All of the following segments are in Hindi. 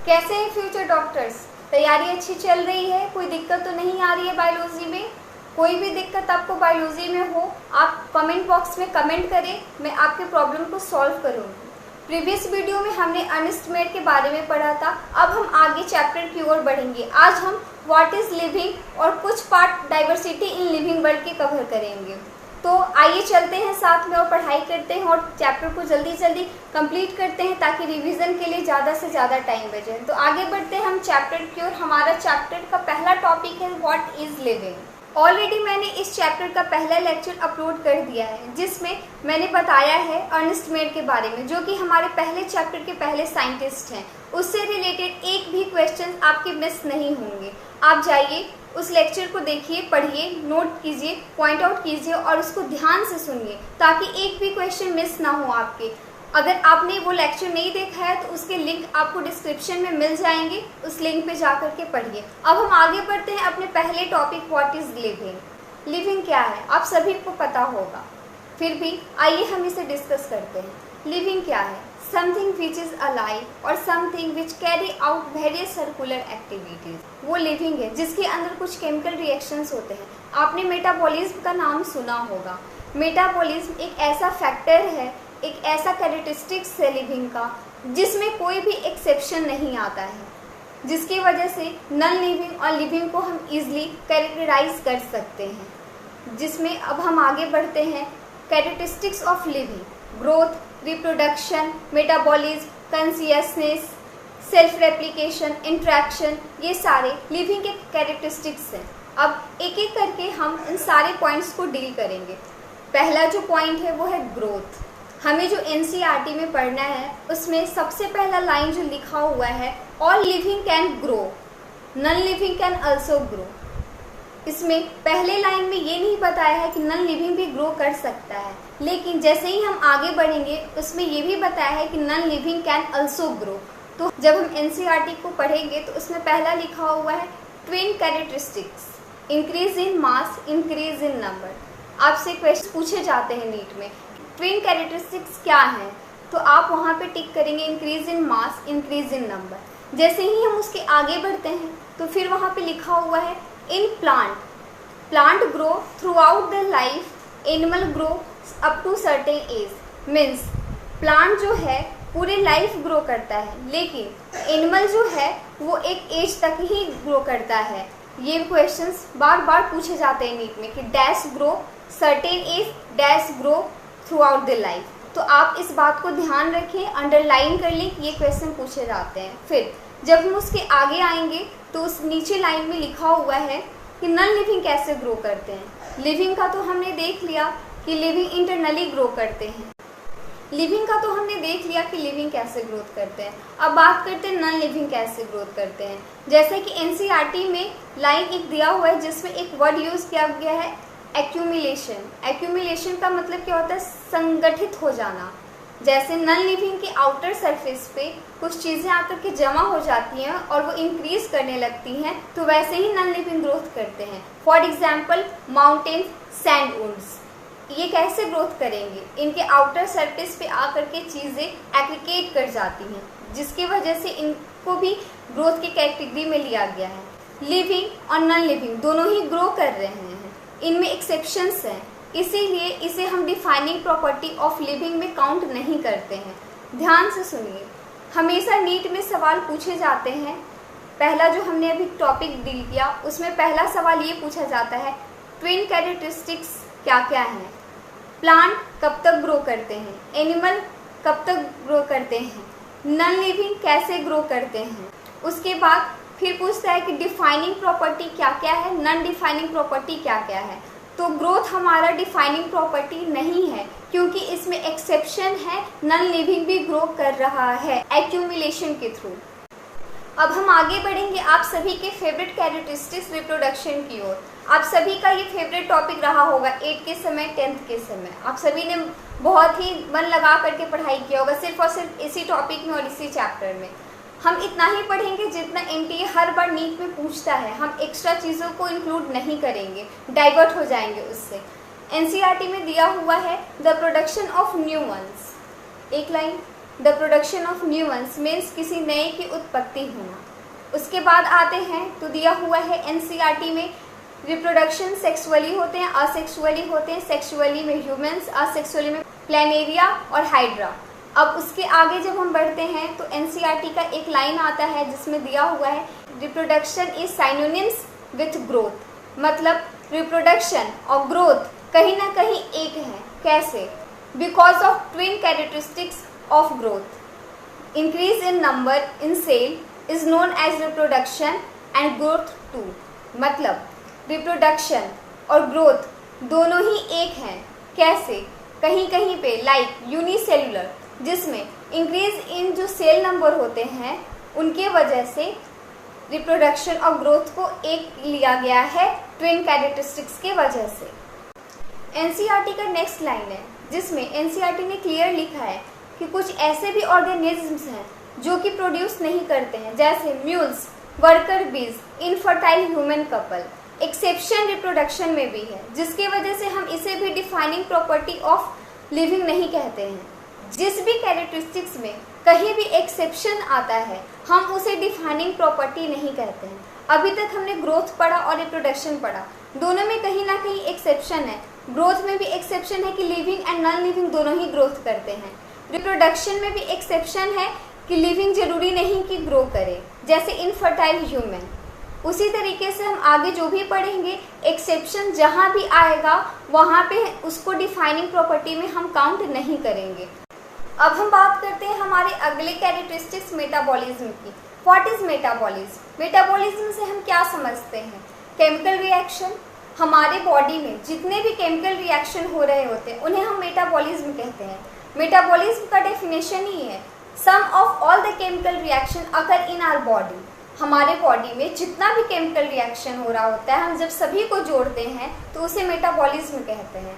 कैसे हैं फ्यूचर डॉक्टर्स? तैयारी अच्छी चल रही है? कोई दिक्कत तो नहीं आ रही है बायोलॉजी में? कोई भी दिक्कत आपको बायोलॉजी में हो, आप कमेंट बॉक्स में कमेंट करें, मैं आपके प्रॉब्लम को सॉल्व करूँगी। प्रीवियस वीडियो में हमने अनएस्टिमेट के बारे में पढ़ा था। अब हम आगे चैप्टर की ओर बढ़ेंगे। आज हम व्हाट इज़ लिविंग और कुछ part diversity in living world के कवर करेंगे। तो आइए चलते हैं साथ में और पढ़ाई करते हैं और चैप्टर को जल्दी जल्दी कंप्लीट करते हैं ताकि रिवीजन के लिए ज़्यादा से ज़्यादा टाइम बचे। तो आगे बढ़ते हैं हम चैप्टर की ओर। हमारा चैप्टर का पहला टॉपिक है व्हाट इज़ लिविंग। ऑलरेडी मैंने इस चैप्टर का पहला लेक्चर अपलोड कर दिया है जिसमें मैंने बताया है अर्नेस्ट मेयर के बारे में, जो कि हमारे पहले चैप्टर के पहले साइंटिस्ट हैं। उससे रिलेटेड एक भी क्वेश्चन आपके मिस नहीं होंगे। आप जाइए उस लेक्चर को देखिए, पढ़िए, नोट कीजिए, पॉइंट आउट कीजिए और उसको ध्यान से सुनिए ताकि एक भी क्वेश्चन मिस ना हो आपके। अगर आपने वो लेक्चर नहीं देखा है तो उसके लिंक आपको डिस्क्रिप्शन में मिल जाएंगे, उस लिंक पे जाकर के पढ़िए। अब हम आगे बढ़ते हैं अपने पहले topic what is living. Living क्या है आप सभी को पता होगा, फिर भी आइए हम इसे डिस्कस करते हैं। लिविंग क्या है? समथिंग विच इज़ अलाइव और something which carry out various circular activities, वो लिविंग है जिसके अंदर कुछ केमिकल रिएक्शंस होते हैं। आपने मेटाबॉलिज्म का नाम सुना होगा। मेटाबॉलिज्म एक ऐसा फैक्टर है, एक ऐसा कैरेक्टरिस्टिक्स है लिविंग का जिसमें कोई भी एक्सेप्शन नहीं आता है, जिसकी वजह से नॉन लिविंग और लिविंग को हम इजीली कैरेक्टराइज कर सकते हैं। जिसमें अब हम आगे बढ़ते हैं। Characteristics of living: growth, reproduction, metabolism, consciousness, self replication, interaction, ये सारे लिविंग के कैरेक्टरिस्टिक्स हैं। अब एक एक करके हम इन सारे पॉइंट्स को डील करेंगे। पहला जो पॉइंट है वो है ग्रोथ। हमें जो एनसीईआरटी में पढ़ना है उसमें सबसे पहला लाइन जो लिखा हुआ है, all living can grow, non living can also grow. इसमें पहले लाइन में ये नहीं बताया है कि नॉन लिविंग भी ग्रो कर सकता है, लेकिन जैसे ही हम आगे बढ़ेंगे उसमें ये भी बताया है कि non living can also grow. तो जब हम एनसीईआरटी को पढ़ेंगे तो उसमें पहला लिखा हुआ है twin characteristics, increase in mass, increase in number. आपसे क्वेश्चन पूछे जाते हैं नीट में, ट्विन कैरेक्टरिस्टिक्स क्या हैं? तो आप वहाँ पे टिक करेंगे increase in mass, increase in number. जैसे ही हम उसके आगे बढ़ते हैं तो फिर वहाँ पे लिखा हुआ है in plant, plant grow throughout the life, animal grow up to certain age. Means plant जो है पूरे लाइफ ग्रो करता है, लेकिन एनिमल जो है वो एक एज तक ही ग्रो करता है। ये क्वेश्चंस बार बार पूछे जाते हैं नीट में कि dash grow certain age, dash grow throughout the life. तो आप इस बात को ध्यान रखें, अंडरलाइन कर लें कि ये क्वेश्चन पूछे जाते हैं। फिर जब हम उसके आगे आएंगे तो उस नीचे लाइन में लिखा हुआ है कि नॉन लिविंग कैसे ग्रो करते हैं। लिविंग का तो हमने देख लिया कि लिविंग इंटरनली ग्रो करते हैं। लिविंग का तो हमने देख लिया कि लिविंग कैसे ग्रोथ करते हैं। अब बात करते हैं नॉन लिविंग कैसे ग्रोथ करते हैं। जैसे कि एनसीईआरटी में लाइन एक दिया हुआ है जिसमें एक वर्ड यूज़ किया गया है एक्यूमुलेशन। एक्यूमुलेशन का मतलब क्या होता है? संगठित हो जाना। जैसे नॉन लिविंग के आउटर सरफेस पे कुछ चीज़ें आकर के जमा हो जाती हैं और वो इंक्रीज करने लगती हैं, तो वैसे ही नॉन लिविंग ग्रोथ करते हैं। For example mountains, sand woods, ये कैसे ग्रोथ करेंगे? इनके आउटर सरफेस पे आकर के चीज़ें एग्रीगेट कर जाती हैं, जिसकी वजह से इनको भी ग्रोथ की कैटेगरी में लिया गया है। लिविंग और नॉन लिविंग दोनों ही ग्रो कर रहे हैं, इनमें एक्सेप्शंस हैं, इसीलिए इसे हम डिफाइनिंग प्रॉपर्टी ऑफ लिविंग में काउंट नहीं करते हैं। ध्यान से सुनिए, हमेशा नीट में सवाल पूछे जाते हैं। पहला जो हमने अभी टॉपिक डील किया उसमें पहला सवाल ये पूछा जाता है ट्विन कैरेक्टरिस्टिक्स क्या क्या हैं? प्लांट कब तक ग्रो करते हैं, एनिमल कब तक ग्रो करते हैं, नॉन लिविंग कैसे ग्रो करते हैं। उसके बाद फिर पूछता है कि डिफाइनिंग प्रॉपर्टी क्या क्या है, नॉन डिफाइनिंग प्रॉपर्टी क्या क्या है। तो ग्रोथ हमारा डिफाइनिंग प्रॉपर्टी नहीं है क्योंकि इसमें एक्सेप्शन है, नॉन लिविंग भी ग्रो कर रहा है एक्यूमुलेशन के थ्रू। अब हम आगे बढ़ेंगे आप सभी के फेवरेट कैरेक्टरिस्टिक्स रिप्रोडक्शन की ओर। आप सभी का ये फेवरेट टॉपिक रहा होगा 8th के समय, 10th के समय। आप सभी ने बहुत ही मन लगा करके पढ़ाई किया होगा सिर्फ और सिर्फ इसी टॉपिक में और इसी चैप्टर में। हम इतना ही पढ़ेंगे जितना एनटीए हर बार नीट में पूछता है। हम एक्स्ट्रा चीज़ों को इंक्लूड नहीं करेंगे, डाइवर्ट हो जाएंगे उससे। एनसीईआरटी में दिया हुआ है the production of new ones, एक line the production of new ones means किसी नए की उत्पत्ति होना। उसके बाद आते हैं तो दिया हुआ है एनसीईआरटी में रिप्रोडक्शन सेक्सुअली होते हैं, असेक्सुअली होते हैं। सेक्सुअली में ह्यूमंस, असेक्सुअली में प्लेनेरिया और हाइड्रा। अब उसके आगे जब हम बढ़ते हैं तो एनसीईआरटी का एक लाइन आता है जिसमें दिया हुआ है reproduction is synonyms with growth. मतलब रिप्रोडक्शन और ग्रोथ कहीं ना कहीं एक है। कैसे? Because of twin characteristics of growth. Increase in number in cell is known as reproduction and growth too. मतलब रिप्रोडक्शन और ग्रोथ दोनों ही एक हैं। कैसे? कहीं कहीं पे लाइक यूनिसेलुलर, जिसमें इंक्रीज इन जो सेल नंबर होते हैं उनके वजह से रिप्रोडक्शन और ग्रोथ को एक लिया गया है ट्विन कैरेक्टरिस्टिक्स के वजह से। एनसीईआरटी का नेक्स्ट लाइन है जिसमें एनसीईआरटी ने क्लियर लिखा है कि कुछ ऐसे भी ऑर्गेनिजम्स हैं जो कि प्रोड्यूस नहीं करते हैं, जैसे म्यूल्स, वर्कर बीज, infertile human couple. Exception reproduction में भी है, जिसकी वजह से हम इसे भी डिफाइनिंग प्रॉपर्टी ऑफ लिविंग नहीं कहते हैं। जिस भी कैरेक्टरिस्टिक्स में कहीं भी एक्सेप्शन आता है हम उसे डिफाइनिंग प्रॉपर्टी नहीं कहते हैं। अभी तक हमने ग्रोथ पढ़ा और रिप्रोडक्शन पढ़ा, दोनों में कहीं ना कहीं एक्सेप्शन है। ग्रोथ में भी एक्सेप्शन है कि लिविंग एंड नॉन लिविंग दोनों ही ग्रोथ करते हैं। रिप्रोडक्शन में भी एक्सेप्शन है कि लिविंग जरूरी नहीं कि ग्रो करे, जैसे इनफर्टाइल ह्यूमन। उसी तरीके से हम आगे जो भी पढ़ेंगे एक्सेप्शन जहाँ भी आएगा वहाँ पे उसको डिफाइनिंग प्रॉपर्टी में हम काउंट नहीं करेंगे। अब हम बात करते हैं हमारे अगले कैरेक्टरिस्टिक्स मेटाबॉलिज्म की। What is metabolism? मेटाबॉलिज्म से हम क्या समझते हैं? Chemical reaction. हमारे बॉडी में जितने भी केमिकल रिएक्शन हो रहे होते हैं उन्हें हम मेटाबॉलिज्म कहते हैं। मेटाबॉलिज्म का डेफिनेशन ही है sum of all the chemical reaction occur in our body. हमारे बॉडी में जितना भी केमिकल रिएक्शन हो रहा होता है हम जब सभी को जोड़ते हैं तो उसे मेटाबॉलिज्म कहते हैं।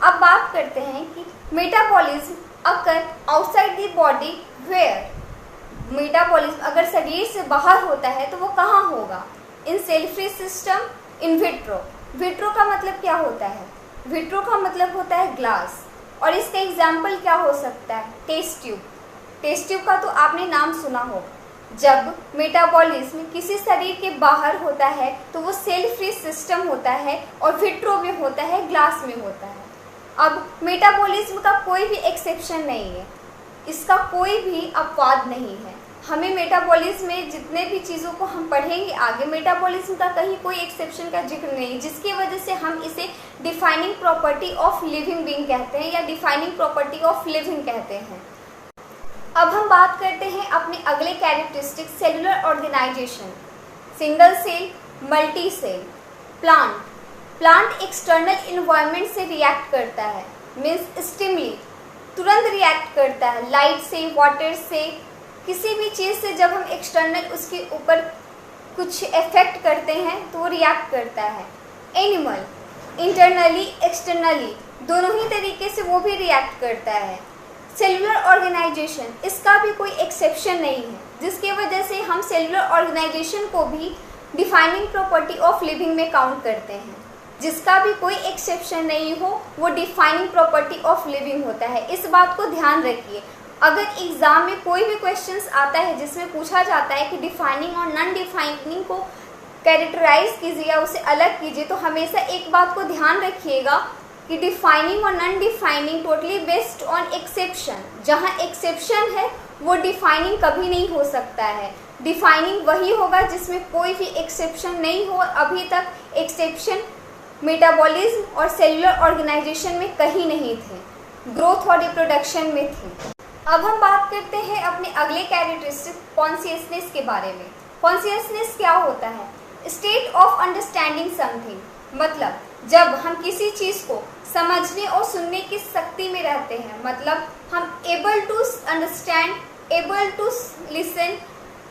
अब बात करते हैं कि metabolism occur outside the body where. Metabolism अगर शरीर से बाहर होता है तो वो कहाँ होगा? In cell free system, in vitro. Vitro का मतलब क्या होता है? विट्रो का मतलब होता है ग्लास। और इसका एग्जाम्पल क्या हो सकता है? Test tube. टेस्ट ट्यूब का तो आपने नाम सुना होगा। जब मेटाबॉलिज्म किसी शरीर के बाहर होता है तो वो सेल फ्री सिस्टम होता है और विट्रो में होता है, ग्लास में होता है। अब मेटाबॉलिज्म का कोई भी एक्सेप्शन नहीं है, इसका कोई भी अपवाद नहीं है। हमें मेटाबॉलिज्म में जितने भी चीज़ों को हम पढ़ेंगे आगे, मेटाबॉलिज्म का कहीं कोई एक्सेप्शन का जिक्र नहीं, जिसकी वजह से हम इसे defining property of living being कहते हैं या डिफाइनिंग प्रॉपर्टी ऑफ लिविंग कहते हैं। अब हम बात करते हैं अपने अगले characteristic cellular organization. Single cell, multi cell. Plant. Plant external environment से रिएक्ट करता है, मीन्स स्टिमुली, तुरंत रिएक्ट करता है लाइट से, वाटर से, किसी भी चीज़ से। जब हम एक्सटर्नल उसके ऊपर कुछ इफेक्ट करते हैं तो वो रिएक्ट करता है। एनिमल इंटरनली एक्सटर्नली दोनों ही तरीके से वो भी रिएक्ट करता है। सेलुलर ऑर्गेनाइजेशन, इसका भी कोई एक्सेप्शन नहीं है, जिसकी वजह से हम सेलुलर ऑर्गेनाइजेशन को भी डिफाइनिंग प्रॉपर्टी ऑफ लिविंग में काउंट करते हैं। जिसका भी कोई एक्सेप्शन नहीं हो वो डिफाइनिंग प्रॉपर्टी ऑफ लिविंग होता है। इस बात को ध्यान रखिए। अगर एग्जाम में कोई भी क्वेश्चंस आता है जिसमें पूछा जाता है कि डिफाइनिंग और नॉन डिफाइनिंग को कैरेक्टराइज कीजिए या उसे अलग कीजिए, तो हमेशा एक बात को ध्यान रखिएगा कि डिफाइनिंग और non defining totally based on exception. जहाँ एक्सेप्शन है वो डिफाइनिंग कभी नहीं हो सकता है। डिफाइनिंग वही होगा जिसमें कोई भी एक्सेप्शन नहीं हो। अभी तक एक्सेप्शन मेटाबॉलिज्म और सेलुलर ऑर्गेनाइजेशन में कहीं नहीं थे, ग्रोथ और रिप्रोडक्शन में थे। अब हम बात करते हैं अपने अगले कैरेक्टरिस्टिक कॉन्शियसनेस के बारे में। कॉन्शियसनेस क्या होता है? State of understanding something. मतलब जब हम किसी चीज़ को समझने और सुनने की शक्ति में रहते हैं, मतलब हम able to understand, able to listen,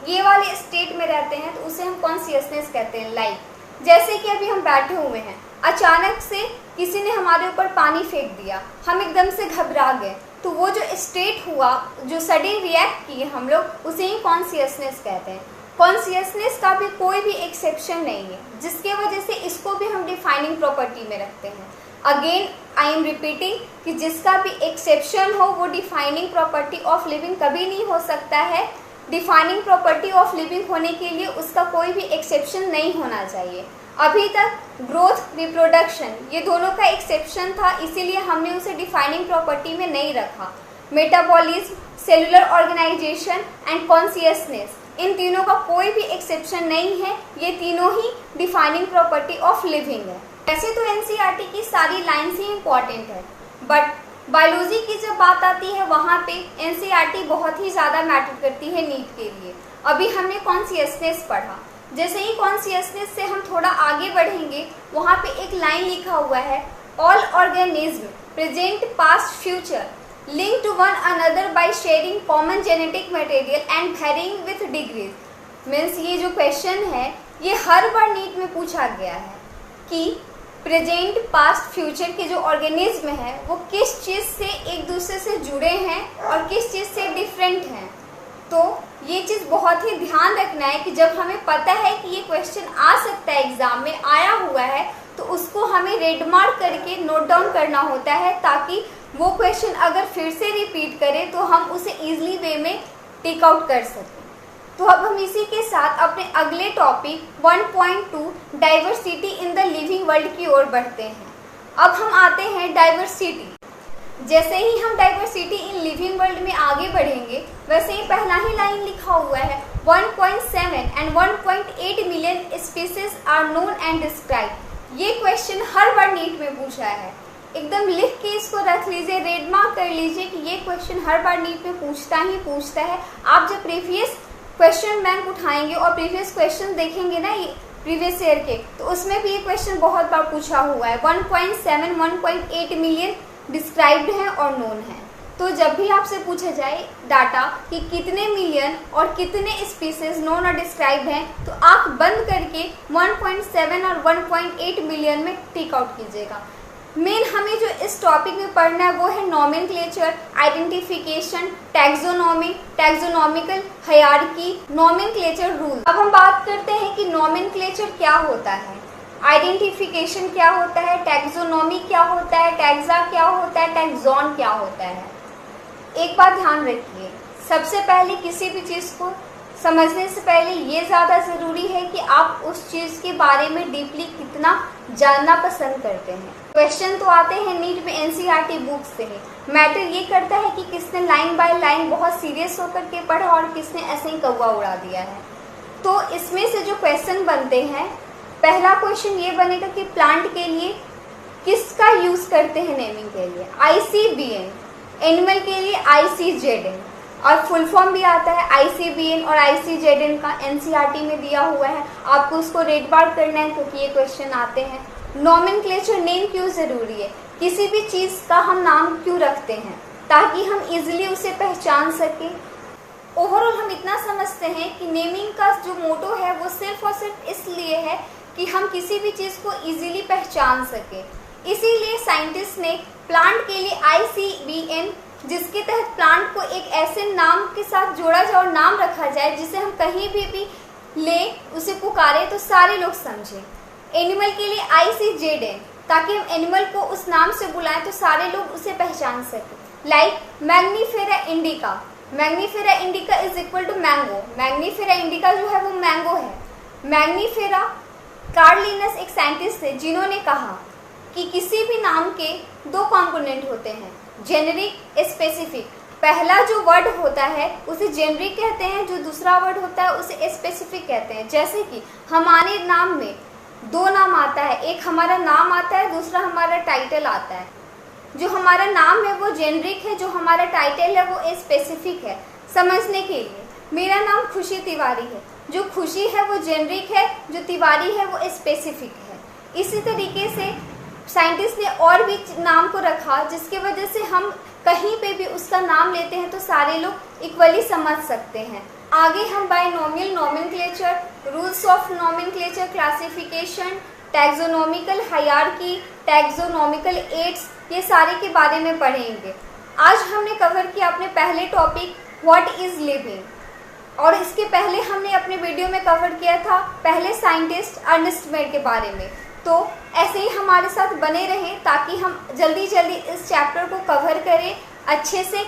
ये वाले स्टेट में रहते हैं तो उसे हम कॉन्शियसनेस कहते हैं। लाइक जैसे कि अभी हम बैठे हुए हैं, अचानक से किसी ने हमारे ऊपर पानी फेंक दिया, हम एकदम से घबरा गए, तो वो जो स्टेट हुआ, जो सडन रिएक्ट किए हम लोग, उसे ही कॉन्शियसनेस कहते हैं। कॉन्शियसनेस का भी कोई भी एक्सेप्शन नहीं है, जिसके वजह से इसको भी हम डिफाइनिंग प्रॉपर्टी में रखते हैं। अगेन आई एम रिपीटिंग कि जिसका भी एक्सेप्शन हो वो डिफाइनिंग प्रॉपर्टी ऑफ लिविंग कभी नहीं हो सकता है। डिफाइनिंग प्रॉपर्टी ऑफ लिविंग होने के लिए उसका कोई भी एक्सेप्शन नहीं होना चाहिए। अभी तक ग्रोथ, रिप्रोडक्शन ये दोनों का एक्सेप्शन था, इसीलिए हमने उसे डिफाइनिंग प्रॉपर्टी में नहीं रखा। Metabolism, cellular organisation and consciousness, इन तीनों का कोई भी एक्सेप्शन नहीं है, ये तीनों ही डिफाइनिंग प्रॉपर्टी ऑफ लिविंग है। वैसे तो एनसीईआरटी की सारी लाइन्स ही इम्पॉर्टेंट है, बट बायोलॉजी की जब बात आती है वहाँ पे एनसीईआरटी बहुत ही ज़्यादा मैटर करती है नीट के लिए। अभी हमने कॉन्शियसनेस पढ़ा, जैसे ही कॉन्शियसनेस से हम थोड़ा आगे बढ़ेंगे वहाँ पे एक लाइन लिखा हुआ है, all organism present past future linked to one another by sharing common genetic material and varying with degrees। Means ये जो क्वेश्चन है ये हर बार नीट में पूछा गया है कि प्रेजेंट, पास्ट, फ्यूचर के जो ऑर्गेनिज्म है वो किस चीज़ से एक दूसरे से जुड़े हैं और किस चीज़ से डिफरेंट हैं। तो ये चीज़ बहुत ही ध्यान रखना है कि जब हमें पता है कि ये क्वेश्चन आ सकता है, एग्जाम में आया हुआ है, तो उसको हमें रेड मार्क करके नोट डाउन करना होता है, ताकि वो क्वेश्चन अगर फिर से रिपीट करे तो हम उसे ईजिली वे में टेक आउट कर सकें। तो अब हम इसी के साथ अपने अगले topic 1.2 diversity in the living world की ओर बढ़ते हैं। अब हम आते हैं डाइवर्सिटी। जैसे ही हम डाइवर्सिटी इन लिविंग वर्ल्ड में आगे बढ़ेंगे वैसे ही पहला ही लाइन लिखा हुआ है 1.7 and 1.8 million species are known and describe. ये क्वेश्चन हर बार नीट में पूछा है, एकदम लिख के इसको रख लीजिए, रेड मार्क कर लीजिए कि ये क्वेश्चन हर बार नीट में पूछता ही पूछता है। आप जब प्रीवियस क्वेश्चन बैंक उठाएंगे और प्रीवियस क्वेश्चन देखेंगे ना ये प्रीवियस ईयर के, तो उसमें भी ये क्वेश्चन बहुत बार पूछा हुआ है। 1.7, 1.8 मिलियन डिस्क्राइब्ड हैं और नोन है। तो जब भी आपसे पूछा जाए डाटा कि कितने मिलियन और कितने स्पीसीज नोन और डिस्क्राइब हैं, तो आंख बंद करके 1.7 और 1.8 मिलियन में टिक आउट कीजिएगा। मेन हमें जो इस टॉपिक में पढ़ना है वो है nomenclature, identification, taxonomy, taxonomical hierarchy, nomenclature rule. अब हम बात करते हैं कि नॉमेनक्लेचर क्या होता है, आइडेंटिफिकेशन क्या होता है, टैक्सोनॉमी क्या होता है, टैक्सा क्या होता है, टैक्सॉन क्या होता है। एक बात ध्यान रखिए, सबसे पहले किसी भी चीज़ को समझने से पहले ये ज़्यादा ज़रूरी है कि आप उस चीज़ के बारे में डीपली कितना जानना पसंद करते हैं। क्वेश्चन तो आते हैं नीट में एनसीईआरटी बुक से ही। मैटर ये करता है कि किसने लाइन बाय लाइन बहुत सीरियस होकर के पढ़ा और किसने ऐसे ही कौवा उड़ा दिया है। तो इसमें से जो क्वेश्चन बनते हैं, पहला क्वेश्चन ये बनेगा कि प्लांट के लिए किसका यूज़ करते हैं नेमिंग के लिए, ICBN, एनिमल के लिए ICZN, और फुल फॉर्म भी आता है ICBN और ICZN का, एनसीईआरटी में दिया हुआ है। आपको उसको रेड मार्क करना है क्योंकि ये क्वेश्चन आते हैं। नॉमेनक्लेचर, नेम क्यों ज़रूरी है, किसी भी चीज़ का हम नाम क्यों रखते हैं, ताकि हम इजीली उसे पहचान सकें। ओवरऑल हम इतना समझते हैं कि नेमिंग का जो मोटो है वो सिर्फ और सिर्फ इसलिए है कि हम किसी भी चीज़ को इजीली पहचान सकें। इसीलिए साइंटिस्ट ने प्लांट के लिए ICBN, जिसके तहत प्लांट को एक ऐसे नाम के साथ जोड़ा जाए और नाम रखा जाए जिसे हम कहीं भी ले उसे पुकारे तो सारे लोग समझें। एनिमल के लिए ICZN, ताकि हम एनिमल को उस नाम से बुलाएं तो सारे लोग उसे पहचान सकें। Like Mangifera indica, Mangifera indica is equal to mango, Mangifera indica जो है वो मैंगो है। मैग्नीफेरा, कार्ल लिनस एक साइंटिस्ट थे जिन्होंने कहा कि किसी भी नाम के दो कंपोनेंट होते हैं, जेनेरिक, स्पेसिफिक। पहला जो वर्ड होता है उसे जेनेरिक कहते हैं, जो दूसरा वर्ड होता है उसे स्पेसिफिक कहते हैं। जैसे कि हमारे नाम में दो नाम आता है, एक हमारा नाम आता है, दूसरा हमारा टाइटल आता है। जो हमारा नाम है वो जेनेरिक है, जो हमारा टाइटल है वो स्पेसिफिक है। समझने के लिए, मेरा नाम खुशी तिवारी है, जो खुशी है वो जेनेरिक है, जो तिवारी है वो स्पेसिफिक है। इसी तरीके से साइंटिस्ट ने और भी नाम को रखा जिसकी वजह से हम कहीं पे भी उसका नाम लेते हैं तो सारे लोग इक्वली समझ सकते हैं। आगे हम binomial nomenclature, rules of nomenclature, classification, taxonomical hierarchy, taxonomical aids, ये सारे के बारे में पढ़ेंगे। आज हमने कवर किया अपने पहले टॉपिक व्हाट इज लिविंग, और इसके पहले हमने अपने वीडियो में कवर किया था पहले साइंटिस्ट अर्नेस्ट मेयर के बारे में। तो ऐसे ही हमारे साथ बने रहें ताकि हम जल्दी जल्दी इस चैप्टर को कवर करें, अच्छे से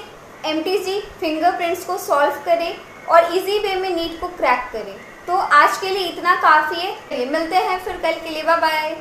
MTG फिंगरप्रिंट्स को सॉल्व करें और इजी वे में नीट को क्रैक करें। तो आज के लिए इतना काफ़ी है, मिलते हैं फिर कल के लिए, बाय बाय।